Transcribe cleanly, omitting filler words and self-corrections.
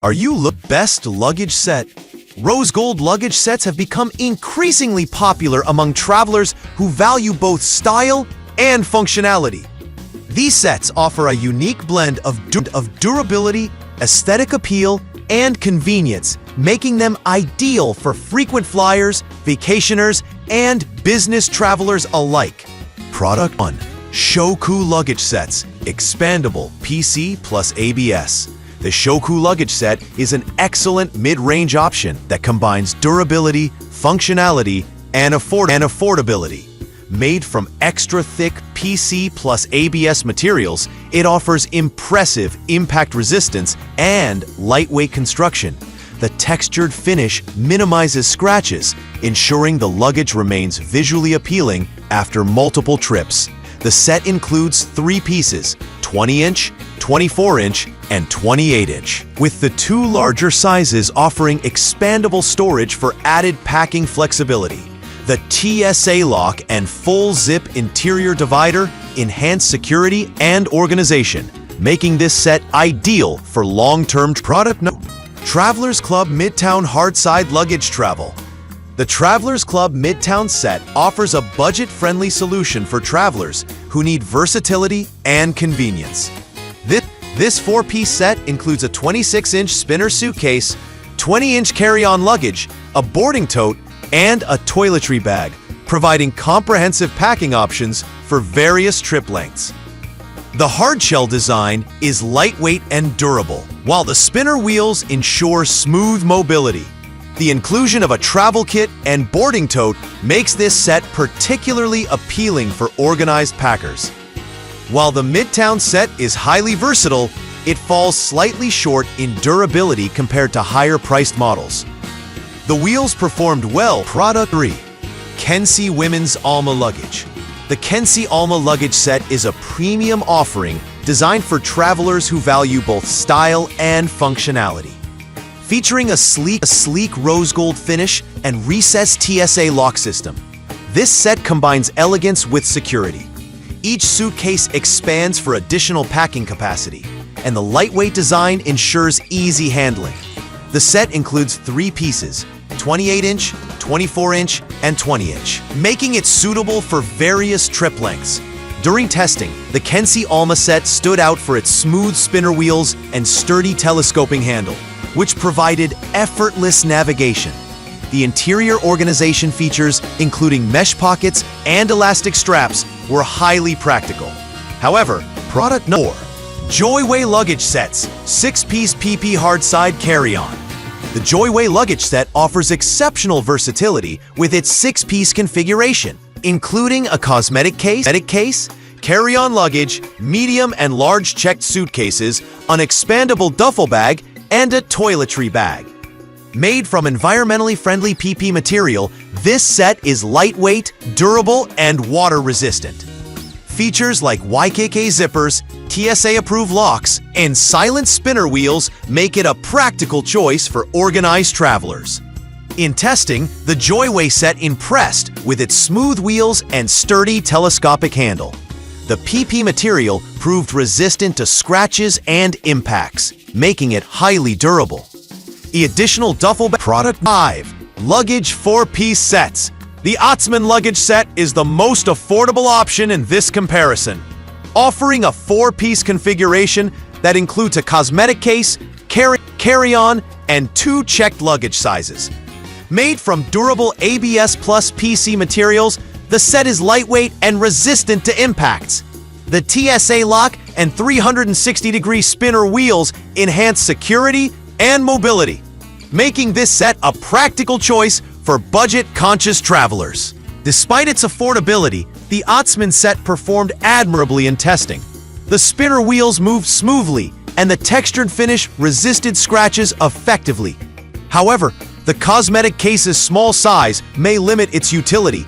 Are you best luggage set? Rose gold luggage sets have become increasingly popular among travelers who value both style and functionality. These sets offer a unique blend of durability, aesthetic appeal, and convenience, making them ideal for frequent flyers, vacationers, and business travelers alike. Product 1. Shoku Luggage Sets, Expandable PC plus ABS. The Shoku Luggage Set is an excellent mid-range option that combines durability, functionality, and affordability. Made from extra-thick PC plus ABS materials, it offers impressive impact resistance and lightweight construction. The textured finish minimizes scratches, ensuring the luggage remains visually appealing after multiple trips. The set includes 3 pieces, 20-inch, 24-inch, and 28-inch, with the 2 larger sizes offering expandable storage for added packing flexibility. The TSA lock and full zip interior divider enhance security and organization, making this set ideal for long-term product. Travelers Club Midtown Hardside Luggage Travel. The Travelers Club Midtown set offers a budget-friendly solution for travelers who need versatility and convenience. This 4-piece set includes a 26-inch spinner suitcase, 20-inch carry-on luggage, a boarding tote, and a toiletry bag, providing comprehensive packing options for various trip lengths. The hardshell design is lightweight and durable, while the spinner wheels ensure smooth mobility. The inclusion of a travel kit and boarding tote makes this set particularly appealing for organized packers. While the Midtown set is highly versatile, it falls slightly short in durability compared to higher-priced models. The wheels performed well. Product 3. Kensi Women's Alma Luggage. The Kensi Alma Luggage Set is a premium offering designed for travelers who value both style and functionality. Featuring a sleek rose gold finish and recessed TSA lock system, this set combines elegance with security. Each suitcase expands for additional packing capacity, and the lightweight design ensures easy handling. The set includes 3 pieces, 28-inch, 24-inch, and 20-inch, making it suitable for various trip lengths. During testing, the Kensi Alma set stood out for its smooth spinner wheels and sturdy telescoping handle, which provided effortless navigation. The interior organization features, including mesh pockets and elastic straps, were highly practical. However, product 4. Joyway Luggage Sets, 6-piece PP Hardside Carry-On. The Joyway Luggage Set offers exceptional versatility with its 6-piece configuration, including a cosmetic case, carry-on luggage, medium and large checked suitcases, an expandable duffel bag, and a toiletry bag. Made from environmentally friendly PP material, this set is lightweight, durable, and water-resistant. Features like YKK zippers, TSA-approved locks, and silent spinner wheels make it a practical choice for organized travelers. In testing, the Joyway set impressed with its smooth wheels and sturdy telescopic handle. The PP material proved resistant to scratches and impacts, making it highly durable. The additional duffel bag. Product 5. Luggage 4-piece Sets. The Otzman Luggage Set is the most affordable option in this comparison, offering a 4-piece configuration that includes a cosmetic case, carry-on, and 2 checked luggage sizes. Made from durable ABS plus PC materials, the set is lightweight and resistant to impacts. The TSA lock and 360-degree spinner wheels enhance security and mobility, making this set a practical choice for budget-conscious travelers. Despite its affordability, the Otzman set performed admirably in testing. The spinner wheels moved smoothly, and the textured finish resisted scratches effectively. However, the cosmetic case's small size may limit its utility,